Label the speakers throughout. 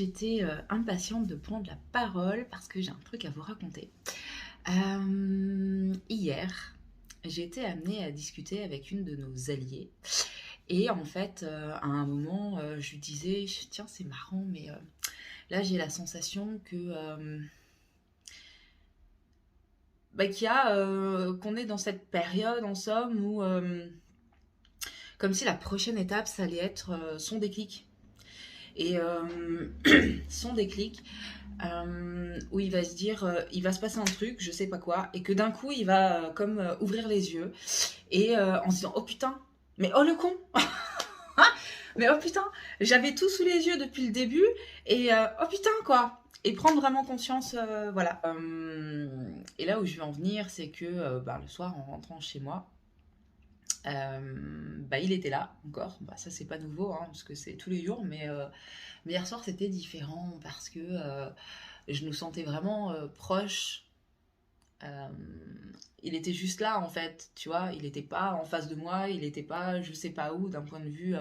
Speaker 1: j'étais impatiente de prendre la parole parce que j'ai un truc à vous raconter. Hier, j'ai été amenée à discuter avec une de nos alliées. Et en fait, à un moment, je lui disais, tiens, c'est marrant, mais là, j'ai la sensation que qu'on est dans cette période, en somme, où comme si la prochaine étape, ça allait être son déclic. Et son déclic, où il va se dire, il va se passer un truc, je sais pas quoi, et que d'un coup, il va comme ouvrir les yeux, et en se disant, oh putain, mais oh le con. Mais oh putain, j'avais tout sous les yeux depuis le début, et oh putain quoi. Et prendre vraiment conscience, voilà. Et là où je veux en venir, c'est que le soir, en rentrant chez moi, il était là encore. Ça, c'est pas nouveau, hein, parce que c'est tous les jours, mais hier soir, c'était différent parce que je nous sentais vraiment proches. Euh, il était juste là, en fait, tu vois. Il n'était pas en face de moi, il n'était pas je sais pas où, d'un point de vue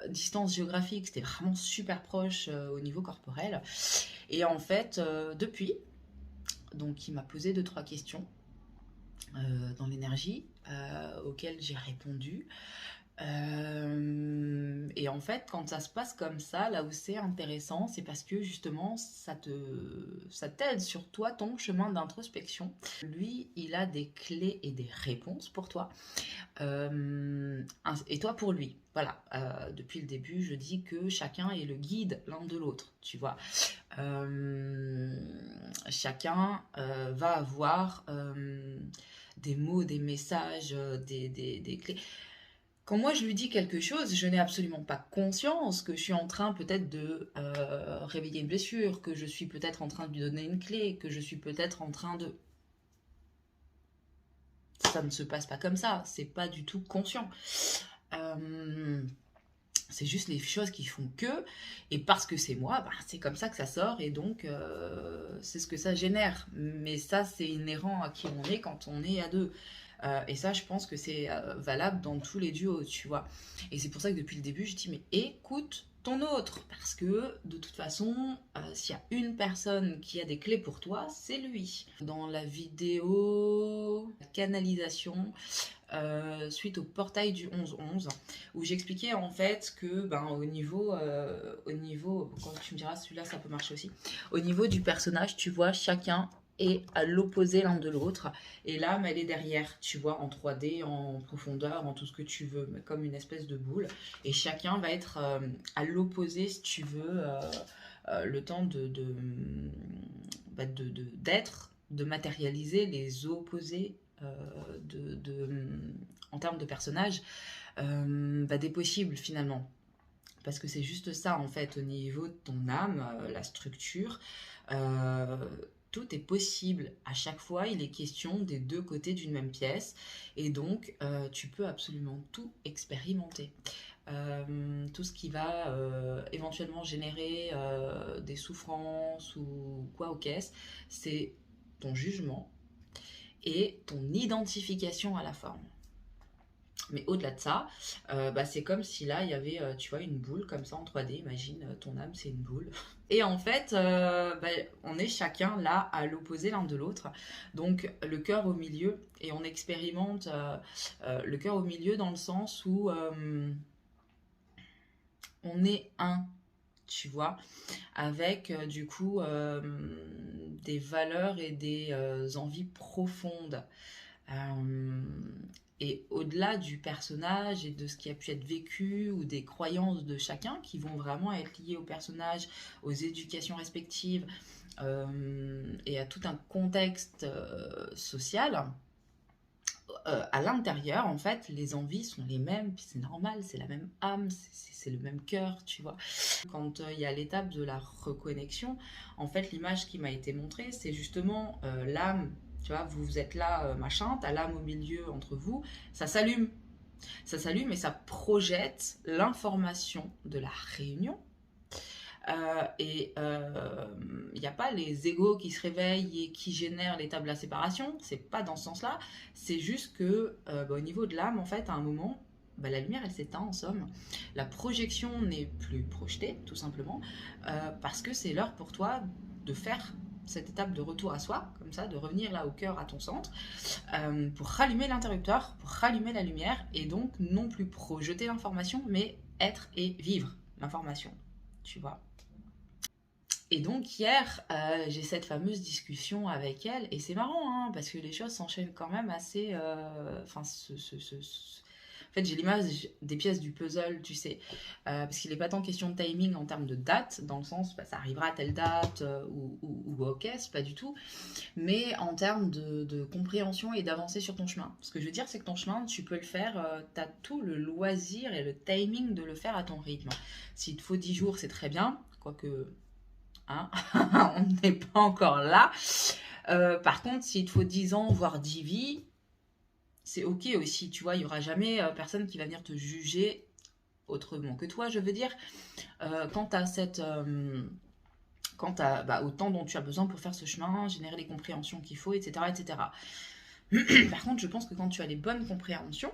Speaker 1: distance géographique. C'était vraiment super proche au niveau corporel. Et en fait, depuis, donc il m'a posé deux, trois questions dans l'énergie auxquelles j'ai répondu. Et en fait, quand ça se passe comme ça, là où c'est intéressant, c'est parce que justement, ça t'aide sur toi, ton chemin d'introspection. Lui, il a des clés et des réponses pour toi. Et toi pour lui. Voilà, depuis le début, je dis que chacun est le guide l'un de l'autre, tu vois. Chacun va avoir des mots, des messages, des clés. Quand moi je lui dis quelque chose, je n'ai absolument pas conscience que je suis en train peut-être de réveiller une blessure, que je suis peut-être en train de lui donner une clé, que je suis peut-être en train de... Ça ne se passe pas comme ça, c'est pas du tout conscient. C'est juste les choses qui font que, et parce que c'est moi, c'est comme ça que ça sort, et donc c'est ce que ça génère. Mais ça, c'est inhérent à qui on est quand on est à deux. Et ça, je pense que c'est valable dans tous les duos, tu vois. Et c'est pour ça que depuis le début, je dis, mais écoute ton autre, parce que de toute façon, s'il y a une personne qui a des clés pour toi, c'est lui. Dans la vidéo canalisation, suite au portail du 11-11, où j'expliquais en fait que au niveau, quand tu me diras celui-là ça peut marcher aussi, au niveau du personnage, tu vois, chacun est à l'opposé l'un de l'autre, et l'âme elle est derrière, tu vois, en 3D, en profondeur, en tout ce que tu veux, mais comme une espèce de boule, et chacun va être à l'opposé si tu veux, le temps d'être, de matérialiser les opposés en termes de personnages, des possibles finalement. Parce que c'est juste ça en fait, au niveau de ton âme, la structure, euh, tout est possible. À chaque fois, il est question des deux côtés d'une même pièce. Et donc, tu peux absolument tout expérimenter. Tout ce qui va éventuellement générer des souffrances ou quoi aux caisses, c'est ton jugement et ton identification à la forme. Mais au-delà de ça, c'est comme si là, il y avait, tu vois, une boule comme ça en 3D. Imagine, ton âme, c'est une boule. Et en fait, on est chacun là à l'opposé l'un de l'autre. Donc, le cœur au milieu. Et on expérimente le cœur au milieu dans le sens où on est un, tu vois, avec du coup des valeurs et des envies profondes. Euh, et au-delà du personnage et de ce qui a pu être vécu ou des croyances de chacun qui vont vraiment être liées au personnage, aux éducations respectives et à tout un contexte social, à l'intérieur, en fait, les envies sont les mêmes, puis c'est normal, c'est la même âme, c'est le même cœur, tu vois. Quand il y a l'étape de la reconnexion, en fait, l'image qui m'a été montrée, c'est justement l'âme, tu vois, vous êtes là, machin, t'as l'âme au milieu entre vous, ça s'allume. Ça s'allume et ça projette l'information de la réunion. Et il n'y a pas les égos qui se réveillent et qui génèrent l'état de la séparation, c'est pas dans ce sens-là, c'est juste que au niveau de l'âme, en fait, à un moment, bah, la lumière elle s'éteint en somme, la projection n'est plus projetée tout simplement, parce que c'est l'heure pour toi de faire cette étape de retour à soi, comme ça, de revenir là au cœur, à ton centre, pour rallumer l'interrupteur, pour rallumer la lumière, et donc non plus projeter l'information, mais être et vivre l'information, tu vois. Et donc hier, j'ai cette fameuse discussion avec elle, et c'est marrant, hein, parce que les choses s'enchaînent quand même assez... Enfin, en fait, j'ai l'image des pièces du puzzle, tu sais, parce qu'il n'est pas tant question de timing en termes de date, dans le sens, bah, ça arrivera à telle date, ou ok, c'est pas du tout, mais en termes de compréhension et d'avancer sur ton chemin. Ce que je veux dire, c'est que ton chemin, tu peux le faire, tu as tout le loisir et le timing de le faire à ton rythme. S'il te faut 10 jours, c'est très bien, quoique... Hein on n'est pas encore là. Par contre, s'il te faut 10 ans, voire 10 vies, c'est ok aussi, tu vois, il n'y aura jamais personne qui va venir te juger autrement que toi, je veux dire. Quant à cette... quant à, bah, au temps dont tu as besoin pour faire ce chemin, générer les compréhensions qu'il faut, etc., etc. Par contre, je pense que quand tu as les bonnes compréhensions,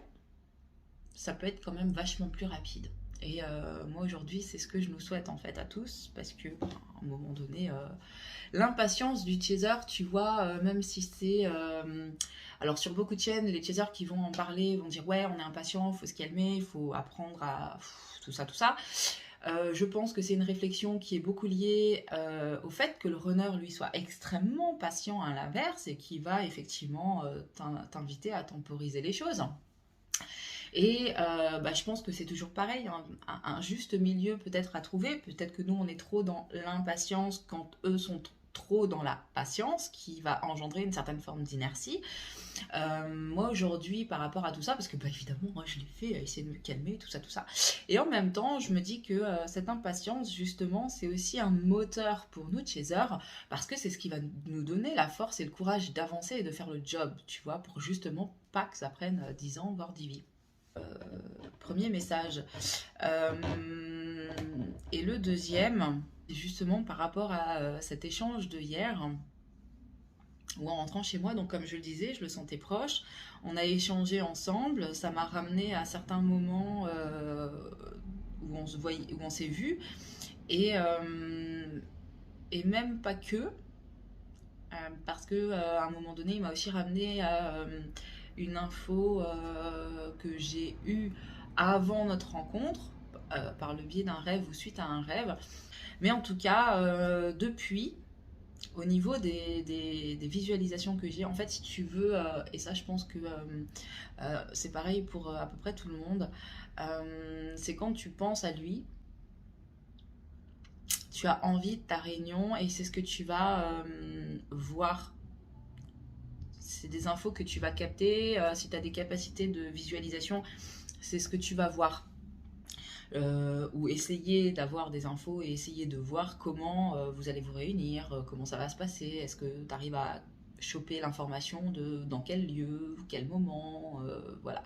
Speaker 1: ça peut être quand même vachement plus rapide. Et moi aujourd'hui, c'est ce que je nous souhaite en fait à tous, parce que à un moment donné, l'impatience du chaser, tu vois, même si c'est... alors sur beaucoup de chaînes, les chasers qui vont en parler vont dire ouais, on est impatient, il faut se calmer, il faut apprendre à... tout ça, tout ça. Je pense que c'est une réflexion qui est beaucoup liée au fait que le runner, lui, soit extrêmement patient à l'inverse et qui va effectivement t'inviter à temporiser les choses. Et bah, je pense que c'est toujours pareil, hein, un juste milieu peut-être à trouver. Peut-être que nous, on est trop dans l'impatience quand eux sont trop dans la patience, qui va engendrer une certaine forme d'inertie. Moi aujourd'hui par rapport à tout ça, parce que bah, évidemment moi je l'ai fait, essayer de me calmer, tout ça, tout ça. Et en même temps je me dis que cette impatience justement c'est aussi un moteur pour nous chasers, parce que c'est ce qui va nous donner la force et le courage d'avancer et de faire le job, tu vois, pour justement pas que ça prenne 10 ans voire 10 vies. Premier message. Et le deuxième, c'est justement par rapport à cet échange de hier, ou en rentrant chez moi, donc comme je le disais, je le sentais proche. On a échangé ensemble, ça m'a ramené à certains moments où on se voyait, où on s'est vu, et, euh, et même pas que, parce que à un moment donné, il m'a aussi ramené à une info que j'ai eue avant notre rencontre, par le biais d'un rêve ou suite à un rêve. Mais en tout cas, depuis, au niveau des visualisations que j'ai, en fait, si tu veux, et ça, je pense que c'est pareil pour à peu près tout le monde, c'est quand tu penses à lui, tu as envie de ta réunion et c'est ce que tu vas voir. C'est des infos que tu vas capter. Si tu as des capacités de visualisation, c'est ce que tu vas voir. Ou essayer d'avoir des infos et essayer de voir comment vous allez vous réunir, comment ça va se passer, est-ce que tu arrives à choper l'information de dans quel lieu, quel moment, voilà.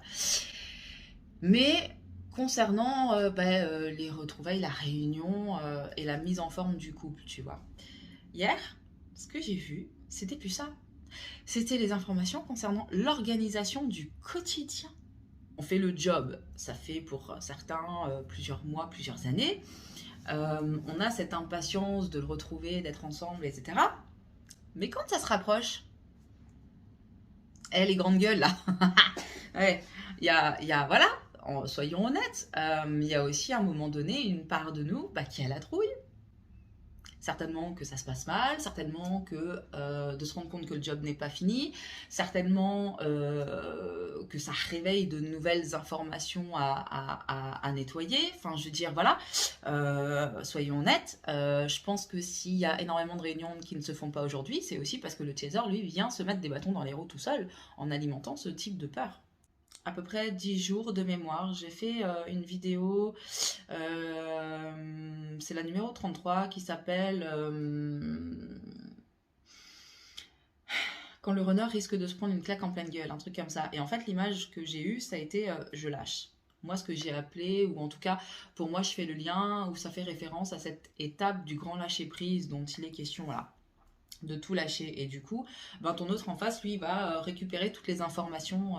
Speaker 1: Mais concernant les retrouvailles, la réunion et la mise en forme du couple, tu vois. Hier, ce que j'ai vu, c'était plus ça. C'était les informations concernant l'organisation du quotidien. On fait le job, ça fait pour certains plusieurs mois, plusieurs années. On a cette impatience de le retrouver, d'être ensemble, etc. Mais quand ça se rapproche, les grandes gueules là, ouais, voilà, soyons honnêtes, il y a aussi à un moment donné une part de nous qui a la trouille. Certainement que ça se passe mal, certainement que de se rendre compte que le job n'est pas fini, certainement que ça réveille de nouvelles informations à nettoyer. Enfin, je veux dire, voilà, soyons honnêtes, je pense que s'il y a énormément de réunions qui ne se font pas aujourd'hui, c'est aussi parce que le chaser, lui, vient se mettre des bâtons dans les roues tout seul en alimentant ce type de peur. À peu près 10 jours de mémoire. J'ai fait une vidéo, c'est la numéro 33 qui s'appelle Quand le runner risque de se prendre une claque en pleine gueule, un truc comme ça. Et en fait, l'image que j'ai eue, ça a été je lâche. Moi, ce que j'ai appelé, ou en tout cas, pour moi, je fais le lien, où ça fait référence à cette étape du grand lâcher-prise dont il est question là. de tout lâcher. Et du coup, ben, ton autre en face, lui, va récupérer toutes les informations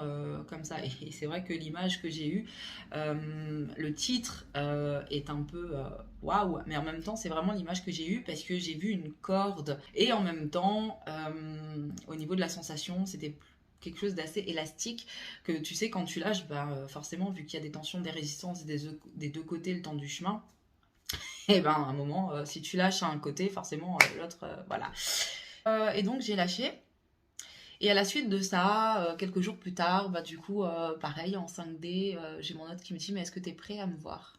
Speaker 1: comme ça. Et c'est vrai que l'image que j'ai eue, le titre est un peu waouh, mais en même temps, c'est vraiment l'image que j'ai eue parce que j'ai vu une corde. Et en même temps, au niveau de la sensation, c'était quelque chose d'assez élastique que tu sais quand tu lâches, bah, forcément vu qu'il y a des tensions, des résistances des deux côtés le temps du chemin, et ben à un moment si tu lâches un côté forcément l'autre voilà. Et donc j'ai lâché. Et à la suite de ça, quelques jours plus tard, bah, du coup, pareil, en 5D, j'ai mon autre qui me dit, mais est-ce que tu es prêt à me voir?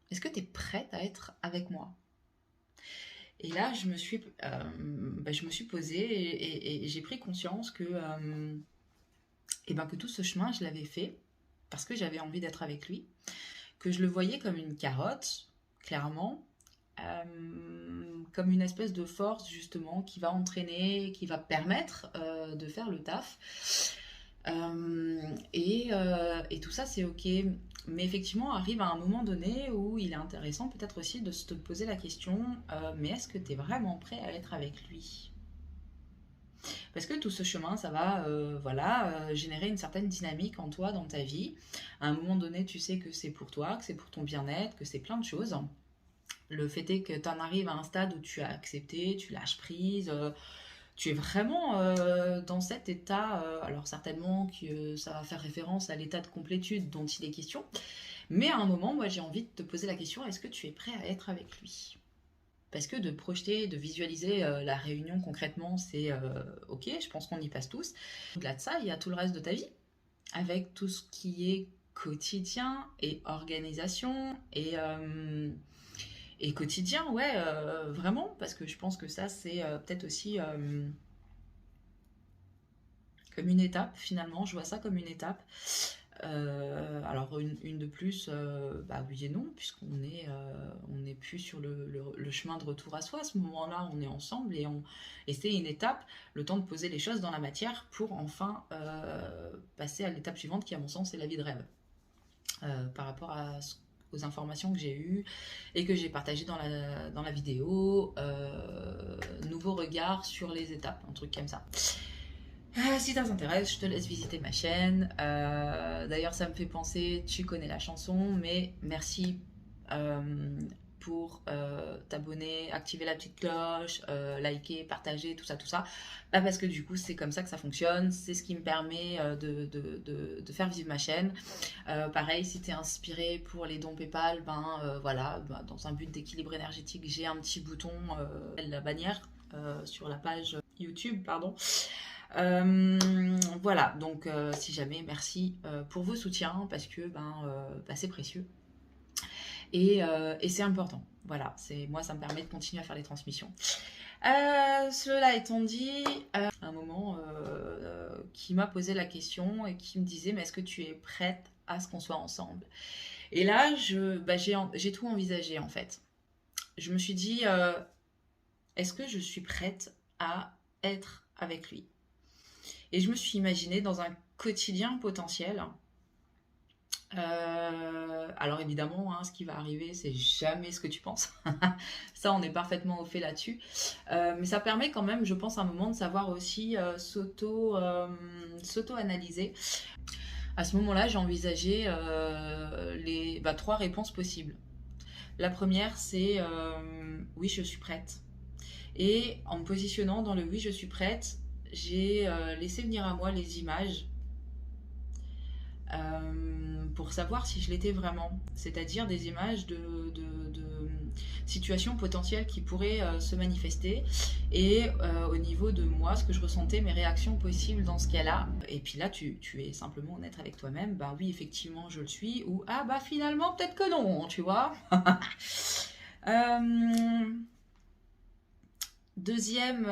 Speaker 1: Est-ce que tu es prête à être avec moi? Et là, je me suis posée et j'ai pris conscience que tout ce chemin, je l'avais fait parce que j'avais envie d'être avec lui, que je le voyais comme une carotte, clairement, comme une espèce de force justement qui va entraîner, qui va permettre de faire le taf. Et tout ça c'est ok, mais effectivement arrive à un moment donné où il est intéressant peut-être aussi de se poser la question, mais est-ce que tu es vraiment prêt à être avec lui? Parce que tout ce chemin, ça va générer une certaine dynamique en toi, dans ta vie. À un moment donné, tu sais que c'est pour toi, que c'est pour ton bien-être, que c'est plein de choses. Le fait est que tu en arrives à un stade où tu as accepté, tu lâches prise, tu es vraiment dans cet état, alors certainement que ça va faire référence à l'état de complétude dont il est question, mais à un moment, moi j'ai envie de te poser la question, est-ce que tu es prêt à être avec lui? Parce que de projeter, de visualiser la réunion concrètement, c'est ok, je pense qu'on y passe tous. Au-delà de ça, il y a tout le reste de ta vie, avec tout ce qui est quotidien et organisation et quotidien, ouais, vraiment, parce que je pense que ça, c'est peut-être aussi comme une étape, finalement, je vois ça comme une étape. Alors une de plus, bah oui et non, puisqu'on est, on n'est plus sur le chemin de retour à soi. À ce moment-là, on est ensemble et c'est une étape, le temps de poser les choses dans la matière pour enfin passer à l'étape suivante qui, à mon sens, est la vie de rêve. Par rapport aux informations que j'ai eues et que j'ai partagées dans la vidéo, nouveau regard sur les étapes, un truc comme ça. Si ça t'intéresse, je te laisse visiter ma chaîne. D'ailleurs, ça me fait penser, tu connais la chanson, mais merci euh, pour t'abonner, activer la petite cloche, liker, partager, tout ça, tout ça. Bah, parce que du coup, c'est comme ça que ça fonctionne. C'est ce qui me permet de faire vivre ma chaîne. Pareil, si t'es inspiré pour les dons PayPal, voilà, dans un but d'équilibre énergétique, j'ai un petit bouton, la bannière sur la page YouTube, pardon. Voilà, donc si jamais, merci pour vos soutiens parce que c'est précieux et c'est important. Voilà, moi ça me permet de continuer à faire les transmissions. Cela étant dit, un moment qui m'a posé la question et qui me disait mais est-ce que tu es prête à ce qu'on soit ensemble? Et là j'ai tout envisagé en fait. Je me suis dit est-ce que je suis prête à être avec lui? Et je me suis imaginée dans un quotidien potentiel. Alors évidemment, hein, ce qui va arriver, c'est jamais ce que tu penses. Ça, on est parfaitement au fait là-dessus. Mais ça permet quand même, je pense, à un moment de savoir aussi s'auto-analyser. À ce moment-là, j'ai envisagé les 3 réponses possibles. La première, c'est oui, je suis prête. Et en me positionnant dans le oui, je suis prête, j'ai laissé venir à moi les images pour savoir si je l'étais vraiment. C'est-à-dire des images de situations potentielles qui pourraient se manifester et au niveau de moi, ce que je ressentais, mes réactions possibles dans ce cas-là. Et puis là, tu es simplement honnête avec toi-même. Bah oui, effectivement, je le suis. Ou ah bah finalement, peut-être que non, tu vois. Deuxième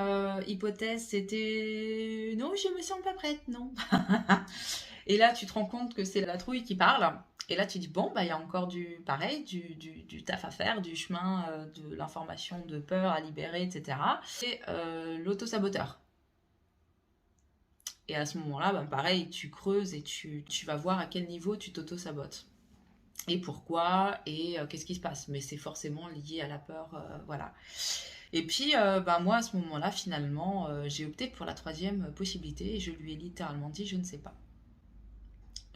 Speaker 1: hypothèse, c'était non, je me sens pas prête, non. Et là, tu te rends compte que c'est la trouille qui parle. Et là, tu dis bon, il y a encore du taf à faire, du chemin, de l'information, de peur à libérer, etc. C'est l'auto-saboteur. Et à ce moment-là, pareil, tu creuses et tu vas voir à quel niveau tu t'auto-sabotes. Et pourquoi, et qu'est-ce qui se passe. Mais c'est forcément lié à la peur, voilà. Et puis, moi, à ce moment-là, finalement, j'ai opté pour la troisième possibilité et je lui ai littéralement dit, je ne sais pas.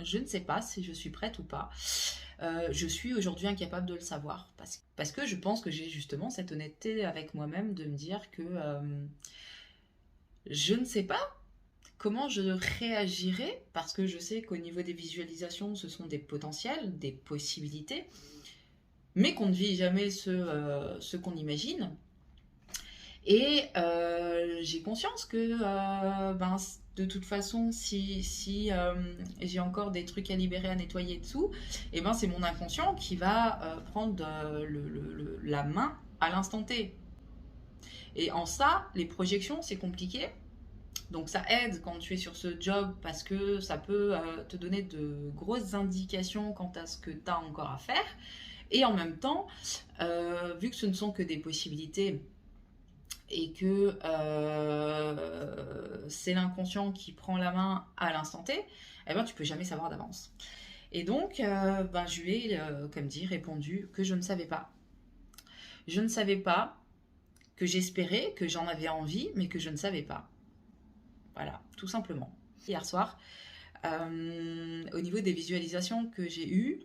Speaker 1: Je ne sais pas si je suis prête ou pas. Je suis aujourd'hui incapable de le savoir parce que je pense que j'ai justement cette honnêteté avec moi-même de me dire que je ne sais pas comment je réagirai parce que je sais qu'au niveau des visualisations, ce sont des potentiels, des possibilités, mais qu'on ne vit jamais ce qu'on imagine. Et j'ai conscience que de toute façon, si j'ai encore des trucs à libérer, à nettoyer dessous, et ben c'est mon inconscient qui va prendre la main à l'instant T. Et en ça, les projections, c'est compliqué. Donc ça aide quand tu es sur ce job parce que ça peut te donner de grosses indications quant à ce que tu as encore à faire. Et en même temps, vu que ce ne sont que des possibilités, et que c'est l'inconscient qui prend la main à l'instant T, eh ben, tu peux jamais savoir d'avance. Et donc, je lui ai, comme dit, répondu que je ne savais pas. Je ne savais pas, que j'espérais, que j'en avais envie, mais que je ne savais pas. Voilà, tout simplement. Hier soir, au niveau des visualisations que j'ai eues,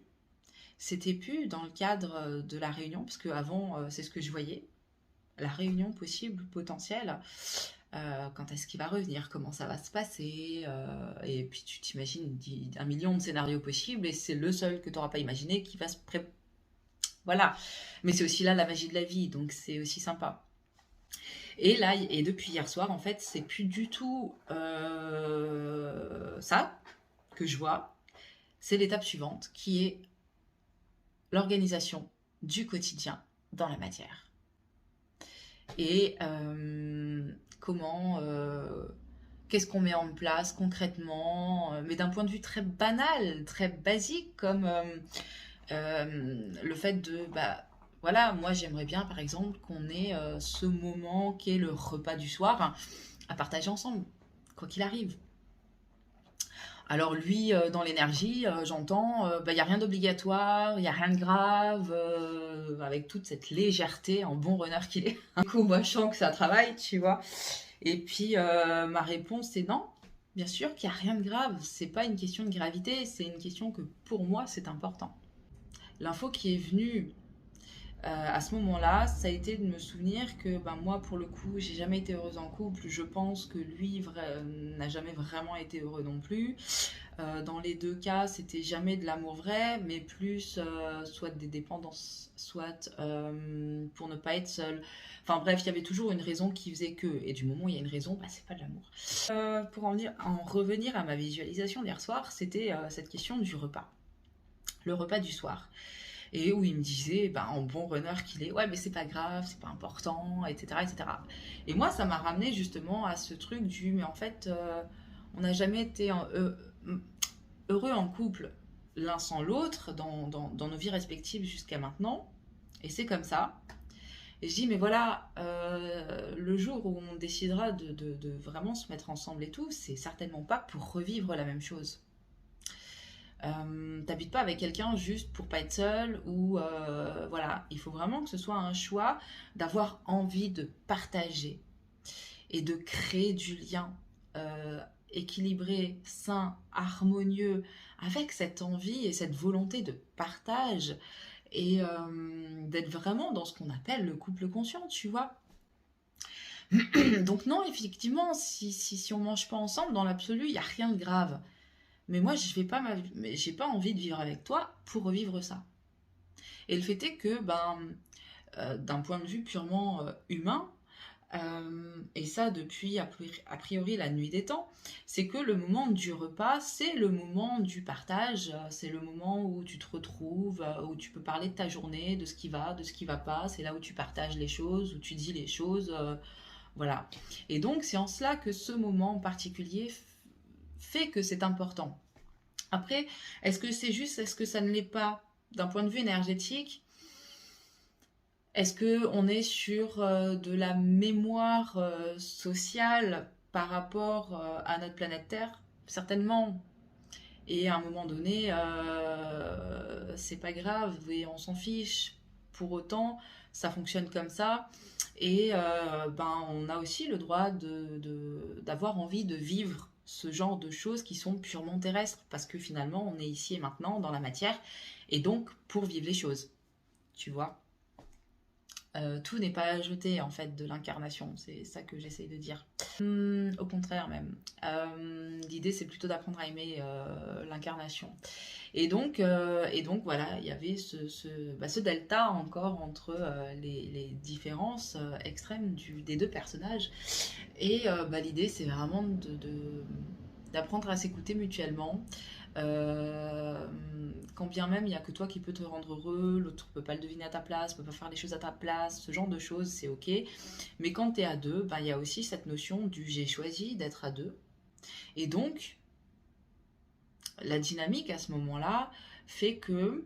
Speaker 1: c'était plus dans le cadre de la réunion, parce qu'avant, c'est ce que je voyais, la réunion possible, potentielle. Quand est-ce qu'il va revenir, comment ça va se passer, et puis tu t'imagines 1 million de scénarios possibles et c'est le seul que tu n'auras pas imaginé qui va se voilà, mais c'est aussi là la magie de la vie, donc c'est aussi sympa. Et là, et depuis hier soir, en fait, c'est plus du tout ça que je vois, c'est l'étape suivante qui est l'organisation du quotidien dans la matière. Et comment, qu'est-ce qu'on met en place concrètement, mais d'un point de vue très banal, très basique, comme le fait de, voilà, moi j'aimerais bien par exemple qu'on ait ce moment qui est le repas du soir à partager ensemble, quoi qu'il arrive. Alors lui, dans l'énergie, j'entends, il n'y a rien d'obligatoire, il n'y a rien de grave, avec toute cette légèreté en bon runner qu'il est. Un coup, moi, je sens que ça travaille, tu vois. Et puis, ma réponse, c'est non. Bien sûr qu'il n'y a rien de grave. C'est pas une question de gravité, c'est une question que pour moi, c'est important. L'info qui est venue à ce moment-là, ça a été de me souvenir que moi, pour le coup, j'ai jamais été heureuse en couple. Je pense que lui n'a jamais vraiment été heureux non plus. Dans les deux cas, c'était jamais de l'amour vrai, mais plus soit des dépendances, soit pour ne pas être seul. Enfin bref, il y avait toujours une raison qui faisait que. Et du moment où il y a une raison, c'est pas de l'amour. Pour en revenir à ma visualisation d'hier soir, c'était cette question du repas. Le repas du soir. Et où il me disait, en bon runner qu'il est, ouais, mais c'est pas grave, c'est pas important, etc., etc. Et moi, ça m'a ramené justement à ce truc mais en fait, on n'a jamais été heureux en couple l'un sans l'autre dans nos vies respectives jusqu'à maintenant. Et c'est comme ça. Et je dis, mais voilà, le jour où on décidera de vraiment se mettre ensemble et tout, c'est certainement pas pour revivre la même chose. T'habites pas avec quelqu'un juste pour pas être seul ou voilà, il faut vraiment que ce soit un choix d'avoir envie de partager et de créer du lien équilibré, sain, harmonieux, avec cette envie et cette volonté de partage et d'être vraiment dans ce qu'on appelle le couple conscient, tu vois. Donc non, effectivement, si on mange pas ensemble, dans l'absolu, il n'y a rien de grave. Mais moi, j'ai pas envie de vivre avec toi pour revivre ça. Et le fait est que, d'un point de vue purement humain, et ça depuis a priori la nuit des temps, c'est que le moment du repas, c'est le moment du partage, c'est le moment où tu te retrouves, où tu peux parler de ta journée, de ce qui va, de ce qui va pas, c'est là où tu partages les choses, où tu dis les choses, voilà. Et donc c'est en cela que ce moment en particulier fait que c'est important. Après, est-ce que c'est juste, est-ce que ça ne l'est pas d'un point de vue énergétique? Est-ce qu'on est sur de la mémoire sociale par rapport à notre planète Terre? Certainement. Et à un moment donné, c'est pas grave et on s'en fiche. Pour autant, ça fonctionne comme ça. Et ben, on a aussi le droit d'avoir envie de vivre ce genre de choses qui sont purement terrestres, parce que finalement, on est ici et maintenant dans la matière, et donc pour vivre les choses, tu vois. Tout n'est pas à jeter en fait de l'incarnation, c'est ça que j'essaye de dire. Au contraire même. L'idée c'est plutôt d'apprendre à aimer l'incarnation. Et donc voilà, il y avait ce delta encore entre les différences extrêmes des deux personnages. Et bah, l'idée c'est vraiment d'apprendre à s'écouter mutuellement. Euh, Quand bien même il n'y a que toi qui peux te rendre heureux, l'autre peut pas le deviner à ta place, peut pas faire les choses à ta place, ce genre de choses c'est ok. Mais quand tu es à deux, ben, il y a aussi cette notion du j'ai choisi d'être à deux. Et donc la dynamique à ce moment-là fait que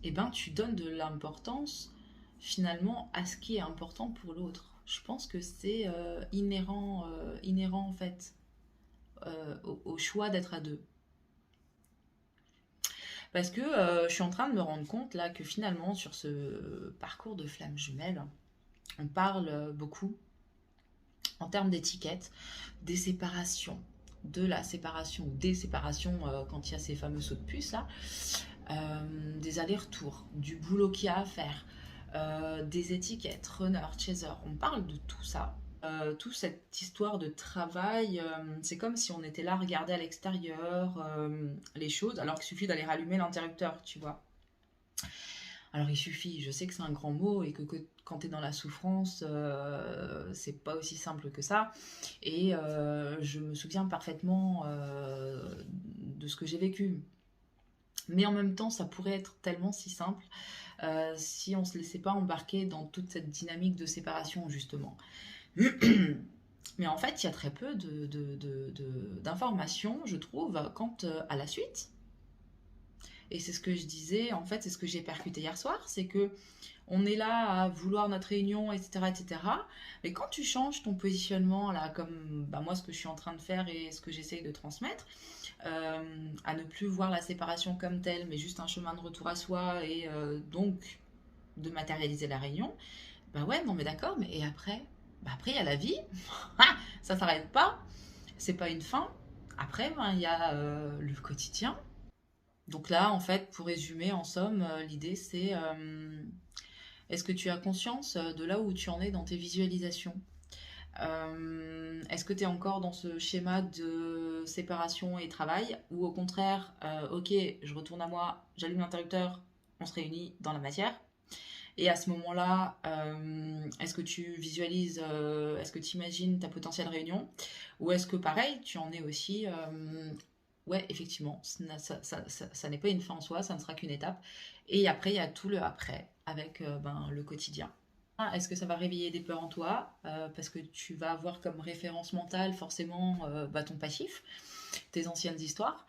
Speaker 1: eh ben, tu donnes de l'importance finalement à ce qui est important pour l'autre. Je pense que c'est inhérent en fait au choix d'être à deux. Parce que je suis en train de me rendre compte là que finalement sur ce parcours de flammes jumelles, on parle beaucoup en termes d'étiquette des séparations, de la séparation ou des séparations quand il y a ces fameux sauts de puce là, des allers-retours, du boulot qu'il y a à faire, des étiquettes, runner, chaser, on parle de tout ça. Toute cette histoire de travail, c'est comme si on était là à regarder à l'extérieur les choses, alors qu'il suffit d'aller rallumer l'interrupteur, tu vois. Alors il suffit, je sais que c'est un grand mot et que quand tu es dans la souffrance, c'est pas aussi simple que ça. Et je me souviens parfaitement de ce que j'ai vécu. Mais en même temps, ça pourrait être tellement si simple si on ne se laissait pas embarquer dans toute cette dynamique de séparation, justement. Mais en fait, il y a très peu d'informations, je trouve, quant à la suite. Et c'est ce que je disais, en fait, c'est ce que j'ai percuté hier soir, c'est que on est là à vouloir notre réunion, etc., etc. Mais quand tu changes ton positionnement, là, comme bah, moi, ce que je suis en train de faire et ce que j'essaye de transmettre, à ne plus voir la séparation comme telle, mais juste un chemin de retour à soi et donc de matérialiser la réunion, bah ouais, non mais d'accord, mais et après? Bah après, il y a la vie, ça s'arrête pas, c'est pas une fin. Après, ben, il y a le quotidien. Donc là, en fait, pour résumer, en somme, l'idée c'est est-ce que tu as conscience de là où tu en es dans tes visualisations? Est-ce que tu es encore dans ce schéma de séparation et travail? Ou au contraire, ok, je retourne à moi, j'allume l'interrupteur, on se réunit dans la matière? Et à ce moment-là, est-ce que tu visualises, est-ce que tu imagines ta potentielle réunion? Ou est-ce que pareil, tu en es aussi, ouais, effectivement, ça n'est pas une fin en soi, ça ne sera qu'une étape. Et après, il y a tout le après, avec ben, le quotidien. Est-ce que ça va réveiller des peurs en toi? Parce que tu vas avoir comme référence mentale forcément bah, ton passif, tes anciennes histoires.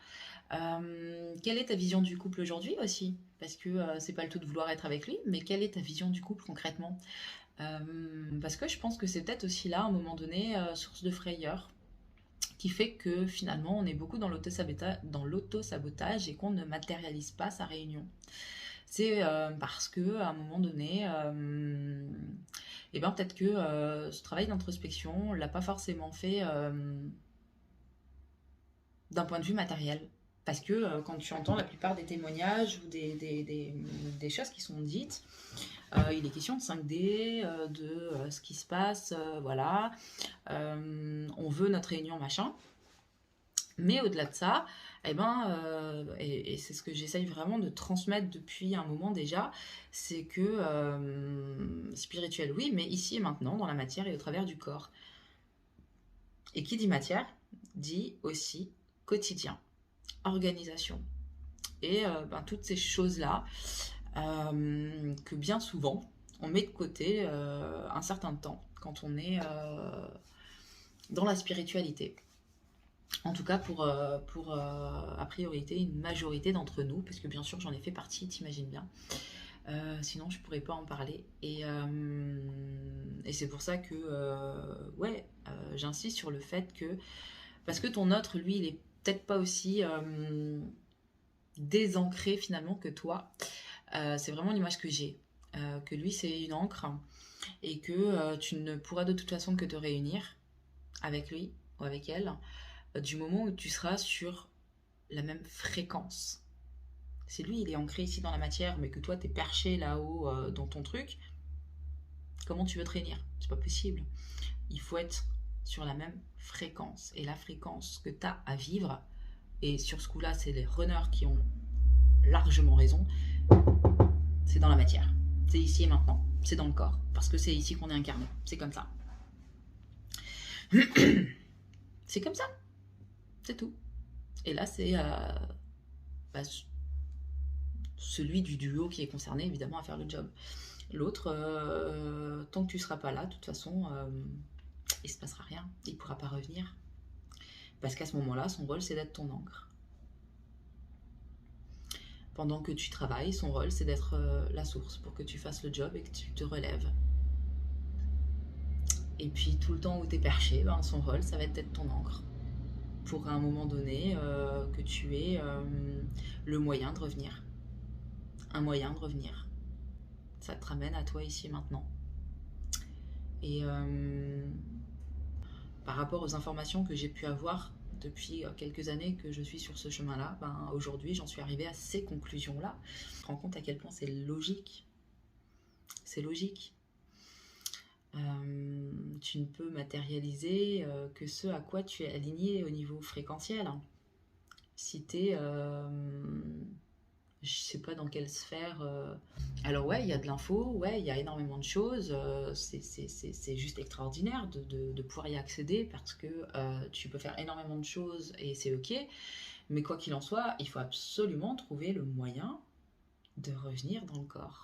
Speaker 1: Quelle est ta vision du couple aujourd'hui aussi? Parce que c'est pas le tout de vouloir être avec lui, mais quelle est ta vision du couple concrètement? Parce que je pense que c'est peut-être aussi là, à un moment donné, source de frayeur, qui fait que finalement on est beaucoup dans l'auto-sabotage et qu'on ne matérialise pas sa réunion. C'est parce que à un moment donné, et ben peut-être que ce travail d'introspection, on l'a pas forcément fait d'un point de vue matériel. Parce que quand tu entends la plupart des témoignages ou des choses qui sont dites, il est question de 5D, de ce qui se passe, voilà. On veut notre réunion, machin. Mais au-delà de ça, eh ben, et c'est ce que j'essaye vraiment de transmettre depuis un moment déjà, c'est que spirituel, oui, mais ici et maintenant, dans la matière et au travers du corps. Et qui dit matière, dit aussi quotidien, organisation. Et ben, toutes ces choses-là que bien souvent, on met de côté un certain temps quand on est dans la spiritualité. En tout cas, pour a priorité, une majorité d'entre nous, parce que bien sûr, j'en ai fait partie, t'imagines bien. Sinon, je pourrais pas en parler. Et c'est pour ça que, ouais, j'insiste sur le fait que, parce que ton autre, lui, il est peut-être pas aussi désancré finalement que toi. C'est vraiment l'image que j'ai. Que lui, c'est une encre et que tu ne pourras de toute façon que te réunir avec lui ou avec elle du moment où tu seras sur la même fréquence. Si lui, il est ancré ici dans la matière, mais que toi, t'es perché là-haut dans ton truc, comment tu veux te réunir? C'est pas possible. Il faut être sur la même fréquence. Et la fréquence que tu as à vivre, et sur ce coup-là, c'est les runners qui ont largement raison, c'est dans la matière. C'est ici et maintenant. C'est dans le corps. Parce que c'est ici qu'on est incarné. C'est comme ça. C'est comme ça. C'est tout. Et là, c'est bah, celui du duo qui est concerné, évidemment, à faire le job. L'autre, tant que tu ne seras pas là, de toute façon, il ne se passera rien. Il ne pourra pas revenir. Parce qu'à ce moment-là, son rôle, c'est d'être ton encre. Pendant que tu travailles, son rôle, c'est d'être la source pour que tu fasses le job et que tu te relèves. Et puis, tout le temps où tu es perché, ben, son rôle, ça va être d'être ton encre. Pour à un moment donné, que tu aies le moyen de revenir. Un moyen de revenir. Ça te ramène à toi ici et maintenant. Et par rapport aux informations que j'ai pu avoir depuis quelques années que je suis sur ce chemin-là, ben, aujourd'hui j'en suis arrivée à ces conclusions-là. Je me rends compte à quel point c'est logique. C'est logique. Tu ne peux matérialiser que ce à quoi tu es aligné au niveau fréquentiel. Si tu es... je sais pas dans quelle sphère. Alors ouais, il y a de l'info, ouais, il y a énormément de choses. C'est juste extraordinaire de pouvoir y accéder parce que tu peux faire énormément de choses et c'est ok. Mais quoi qu'il en soit, il faut absolument trouver le moyen de revenir dans le corps.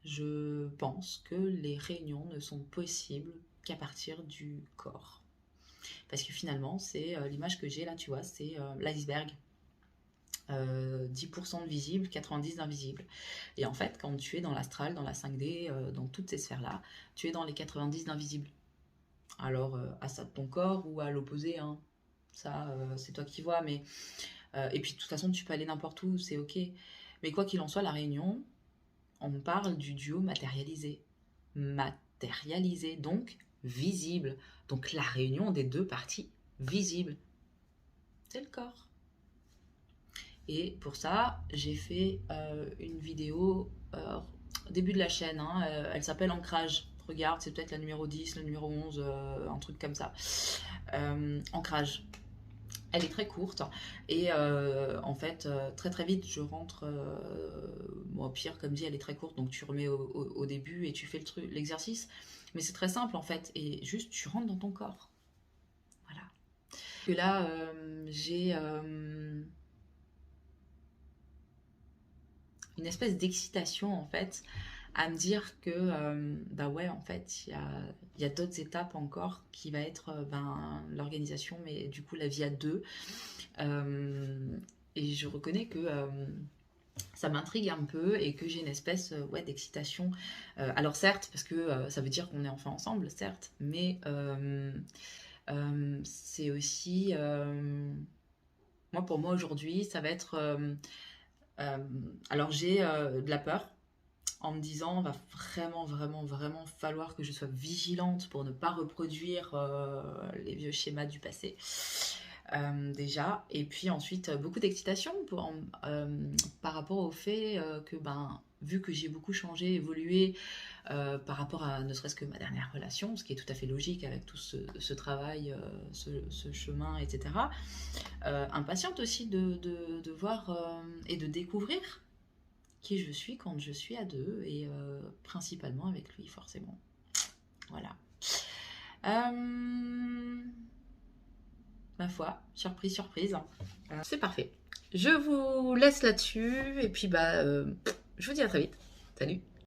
Speaker 1: Je pense que les réunions ne sont possibles qu'à partir du corps. Parce que finalement, c'est l'image que j'ai là, tu vois, c'est l'iceberg. 10% de visible, 90% d'invisible. Et en fait, quand tu es dans l'astral, dans la 5D, dans toutes ces sphères-là, tu es dans les 90 d'invisible. Alors, à ça de ton corps ou à l'opposé, hein. Ça, c'est toi qui vois. Mais et puis, de toute façon, tu peux aller n'importe où, c'est ok. Mais quoi qu'il en soit, la réunion, on parle du duo matérialisé. Matérialisé, donc visible. Donc, la réunion des deux parties visibles. C'est le corps. Et pour ça, j'ai fait une vidéo au début de la chaîne. Hein, elle s'appelle Ancrage. Regarde, c'est peut-être la numéro 10, la numéro 11, un truc comme ça. Ancrage. Elle est très courte. Et en fait, très très vite, je rentre... bon, au pire, comme dit, elle est très courte. Donc tu remets au début et tu fais l'exercice. Mais c'est très simple en fait. Et juste, tu rentres dans ton corps. Voilà. Que là, j'ai... une espèce d'excitation en fait à me dire que bah ouais en fait il y a d'autres étapes encore qui va être ben, l'organisation mais du coup la vie à deux et je reconnais que ça m'intrigue un peu et que j'ai une espèce ouais, d'excitation alors certes parce que ça veut dire qu'on est enfin ensemble certes mais c'est aussi moi pour moi aujourd'hui ça va être alors j'ai de la peur en me disant va vraiment falloir que je sois vigilante pour ne pas reproduire les vieux schémas du passé déjà et puis ensuite beaucoup d'excitation par rapport au fait que ben vu que j'ai beaucoup changé, évolué par rapport à ne serait-ce que ma dernière relation, ce qui est tout à fait logique avec tout ce travail, ce chemin, etc. Impatiente aussi de voir et de découvrir qui je suis quand je suis à deux et principalement avec lui forcément. Voilà. Ma foi, surprise. C'est parfait. Je vous laisse là-dessus et puis bah je vous dis à très vite. Salut.